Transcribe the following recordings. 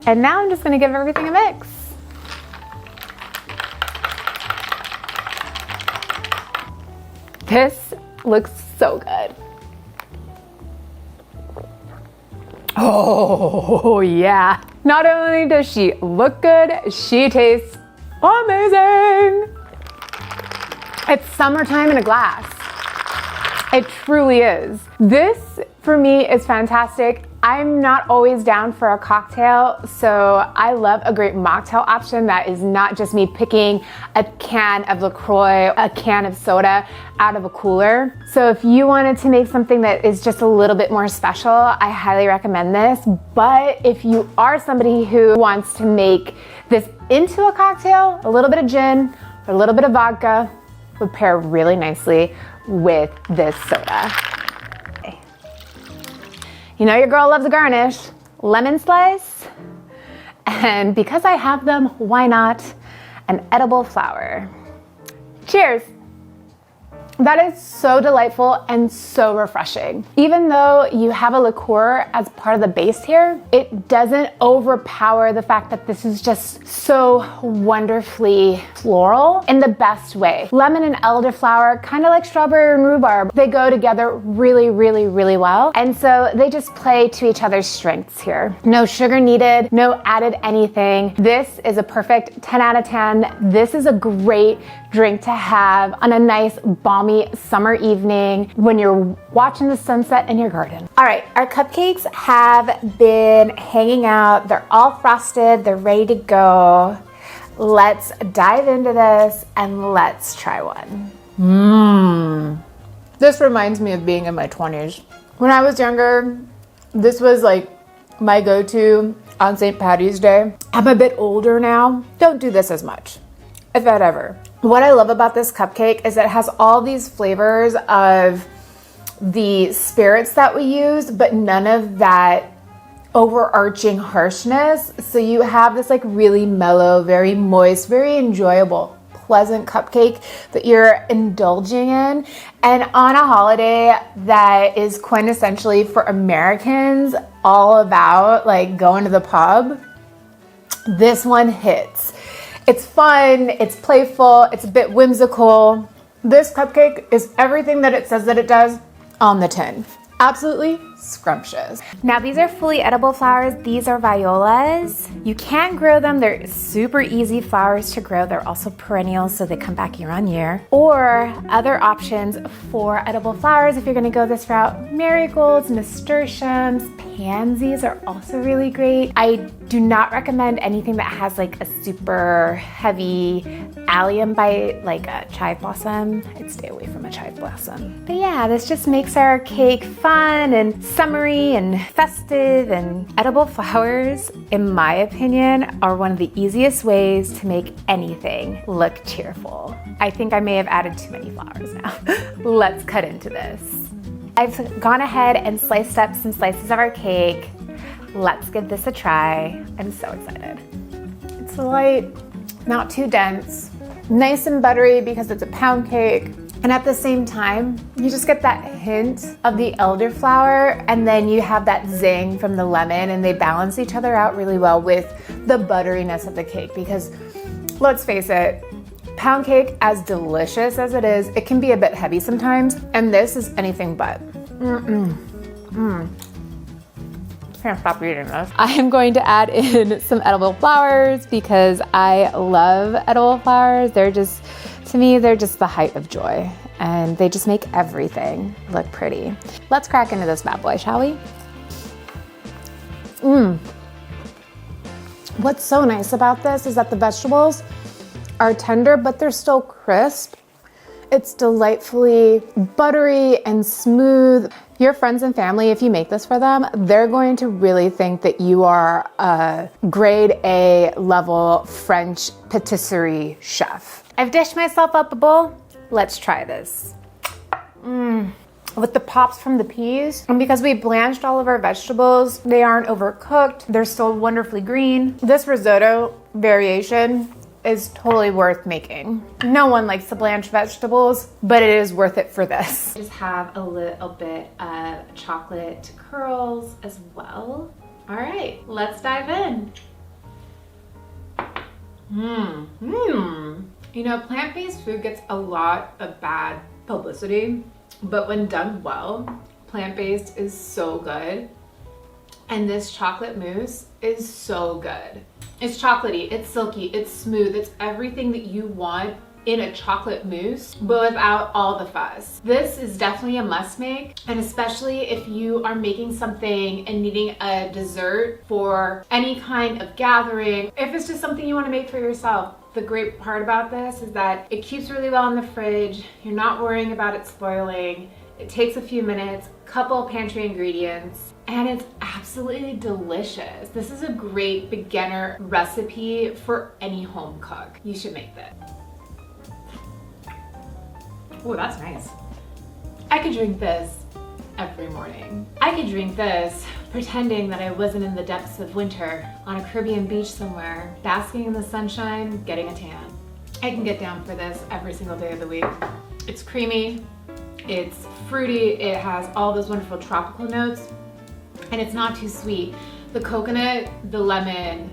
And now I'm just gonna give everything a mix. This looks so good. Oh yeah. Not only does she look good, she tastes amazing. It's summertime in a glass. It truly is. This for me is fantastic. I'm not always down for a cocktail, so I love a great mocktail option that is not just me picking a can of LaCroix, a can of soda out of a cooler. So if you wanted to make something that is just a little bit more special, I highly recommend this. But if you are somebody who wants to make this into a cocktail, a little bit of gin or a little bit of vodka would pair really nicely with this soda. You know your girl loves a garnish, lemon slice, and because I have them, why not an edible flower? Cheers. That is so delightful and so refreshing. Even though you have a liqueur as part of the base here, it doesn't overpower the fact that this is just so wonderfully floral in the best way. Lemon and elderflower, kind of like strawberry and rhubarb, they go together really, really, really well. And so they just play to each other's strengths here. No sugar needed, no added anything. This is a perfect 10 out of 10. This is a great drink to have on a nice balmy summer evening when you're watching the sunset in your garden. All right, our cupcakes have been hanging out. They're all frosted, they're ready to go. Let's dive into this and let's try one. This reminds me of being in my 20s. When I was younger, this was like my go-to on St. Patty's Day. I'm a bit older now. Don't do this as much, if that ever. What I love about this cupcake is that it has all these flavors of the spirits that we use, but none of that overarching harshness. So you have this like really mellow, very moist, very enjoyable, pleasant cupcake that you're indulging in. And on a holiday that is quintessentially for Americans, all about like going to the pub, this one hits. It's fun, it's playful, it's a bit whimsical. This cupcake is everything that it says that it does on the tin. Absolutely scrumptious. Now these are fully edible flowers. These are violas. You can grow them. They're super easy flowers to grow. They're also perennials, so they come back year on year. Or other options for edible flowers, if you're gonna go this route, marigolds, nasturtiums, pansies are also really great. I do not recommend anything that has like a super heavy allium bite, like a chive blossom. I'd stay away from a chive blossom. But yeah, this just makes our cake fun and summery and festive, and edible flowers, in my opinion, are one of the easiest ways to make anything look cheerful. I think I may have added too many flowers now. Let's cut into this. I've gone ahead and sliced up some slices of our cake. Let's give this a try. I'm so excited. It's light, not too dense, nice and buttery because it's a pound cake. And at the same time, you just get that hint of the elderflower, and then you have that zing from the lemon, and they balance each other out really well with the butteriness of the cake. Because let's face it, pound cake, as delicious as it is, it can be a bit heavy sometimes, and this is anything but. Can't stop eating this. I am going to add in some edible flowers because I love edible flowers. They're just, to me, they're just the height of joy, and they just make everything look pretty. Let's crack into this bad boy, shall we? What's so nice about this is that the vegetables are tender, but they're still crisp. It's delightfully buttery and smooth. Your friends and family, if you make this for them, they're going to really think that you are a grade A level French patisserie chef. I've dished myself up a bowl. Let's try this. With the pops from the peas, and because we blanched all of our vegetables, they aren't overcooked. They're still wonderfully green. This risotto variation is totally worth making. No one likes to blanch vegetables, but it is worth it for this. Just have a little bit of chocolate curls as well. All right, let's dive in. You know, plant-based food gets a lot of bad publicity, but when done well, plant-based is so good. And this chocolate mousse is so good. It's chocolatey, it's silky, it's smooth, it's everything that you want in a chocolate mousse, but without all the fuzz. This is definitely a must make, and especially if you are making something and needing a dessert for any kind of gathering, if it's just something you want to make for yourself. The great part about this is that it keeps really well in the fridge. You're not worrying about it spoiling. It takes a few minutes, couple pantry ingredients, and it's absolutely delicious. This is a great beginner recipe for any home cook. You should make this. Oh, that's nice. I could drink this every morning. I could drink this pretending that I wasn't in the depths of winter on a Caribbean beach somewhere, basking in the sunshine, getting a tan. I can get down for this every single day of the week. It's creamy, it's fruity, it has all those wonderful tropical notes, and it's not too sweet. The coconut, the lemon,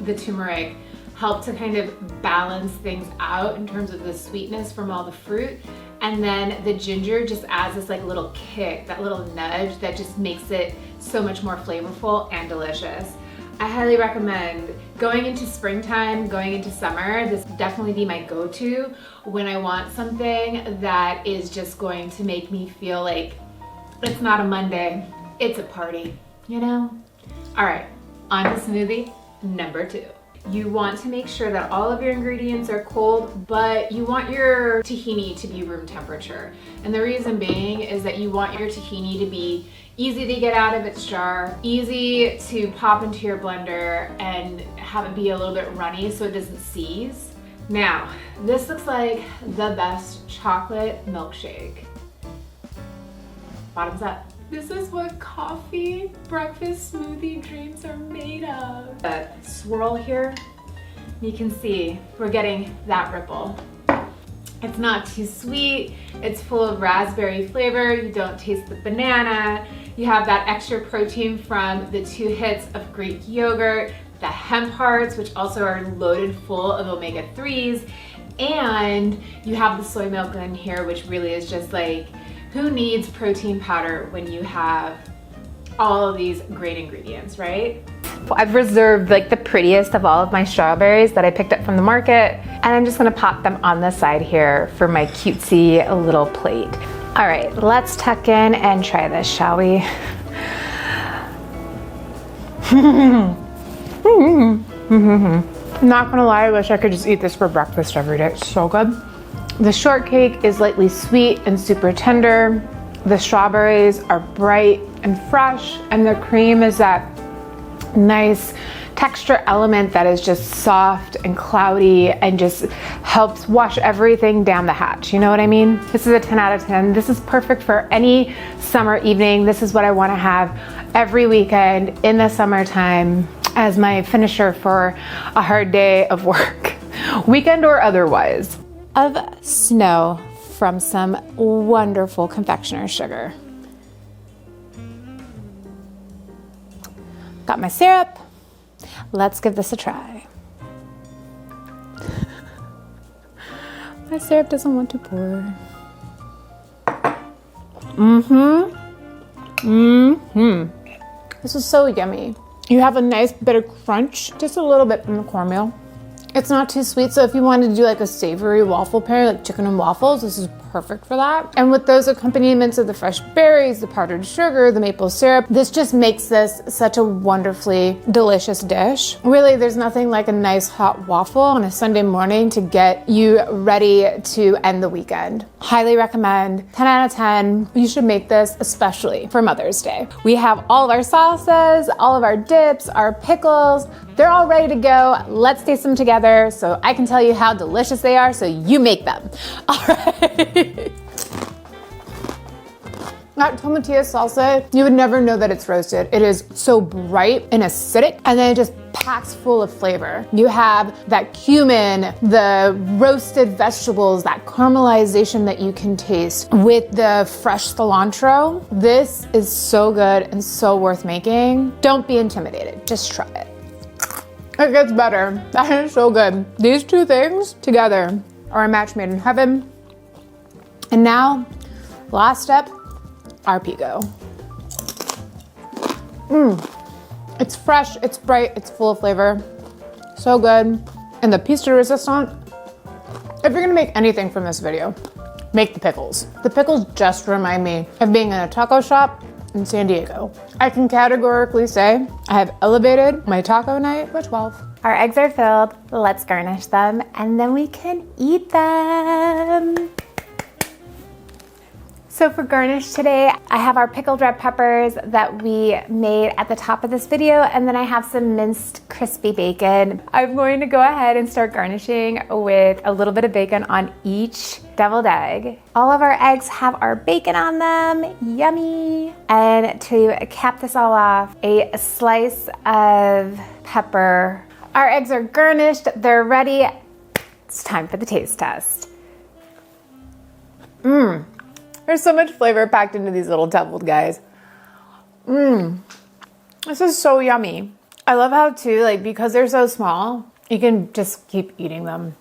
the turmeric help to kind of balance things out in terms of the sweetness from all the fruit. And then the ginger just adds this like little kick, that little nudge that just makes it so much more flavorful and delicious. I highly recommend going into springtime, going into summer. This would definitely be my go-to when I want something that is just going to make me feel like it's not a Monday, it's a party, you know? All right, on to smoothie number 2. You want to make sure that all of your ingredients are cold, but you want your tahini to be room temperature. And the reason being is that you want your tahini to be easy to get out of its jar, easy to pop into your blender and have it be a little bit runny so it doesn't seize. Now, this looks like the best chocolate milkshake. Bottoms up. This is what coffee breakfast smoothie dreams are made of. A swirl here, you can see we're getting that ripple. It's not too sweet, it's full of raspberry flavor, you don't taste the banana, you have that extra protein from the 2 hits of Greek yogurt, the hemp hearts, which also are loaded full of omega-3s, and you have the soy milk in here, which really is just like, who needs protein powder when you have all of these great ingredients, right? I've reserved like the prettiest of all of my strawberries that I picked up from the market, and I'm just gonna pop them on the side here for my cutesy little plate. All right, let's tuck in and try this, shall we? Not gonna lie, I wish I could just eat this for breakfast every day. It's so good. The shortcake is lightly sweet and super tender. The strawberries are bright and fresh, and the cream is that nice texture element that is just soft and cloudy and just helps wash everything down the hatch. You know what I mean? This is a 10 out of 10. This is perfect for any summer evening. This is what I want to have every weekend in the summertime as my finisher for a hard day of work, weekend or otherwise. Of snow from some wonderful confectioner's sugar. Got my syrup. Let's give this a try. My syrup doesn't want to pour. This is so yummy. You have a nice bit of crunch, just a little bit from the cornmeal. It's not too sweet, so if you wanted to do like a savory waffle pair, like chicken and waffles, this is perfect for that. And with those accompaniments of the fresh berries, the powdered sugar, the maple syrup, this just makes this such a wonderfully delicious dish. Really, there's nothing like a nice hot waffle on a Sunday morning to get you ready to end the weekend. Highly recommend, 10 out of 10. You should make this especially for Mother's Day. We have all of our sauces, all of our dips, our pickles, they're all ready to go. Let's taste them together so I can tell you how delicious they are so you make them. All right. That tomatillo salsa, you would never know that it's roasted. It is so bright and acidic, and then it just packs full of flavor. You have that cumin, the roasted vegetables, that caramelization that you can taste with the fresh cilantro. This is so good and so worth making. Don't be intimidated, just try it. It gets better. That is so good. These two things together are a match made in heaven. And now, last step, our pico. It's fresh, it's bright, it's full of flavor. So good. And the piece de resistance, if you're gonna make anything from this video, make the pickles. The pickles just remind me of being in a taco shop in San Diego. I can categorically say I have elevated my taco night to 12. Our eggs are filled, let's garnish them, and then we can eat them. So for garnish today, I have our pickled red peppers that we made at the top of this video, and then I have some minced crispy bacon. I'm going to go ahead and start garnishing with a little bit of bacon on each deviled egg. All of our eggs have our bacon on them, yummy. And to cap this all off, a slice of pepper. Our eggs are garnished, they're ready. It's time for the taste test. There's so much flavor packed into these little deviled guys. This is so yummy. I love how too, like, because they're so small, you can just keep eating them.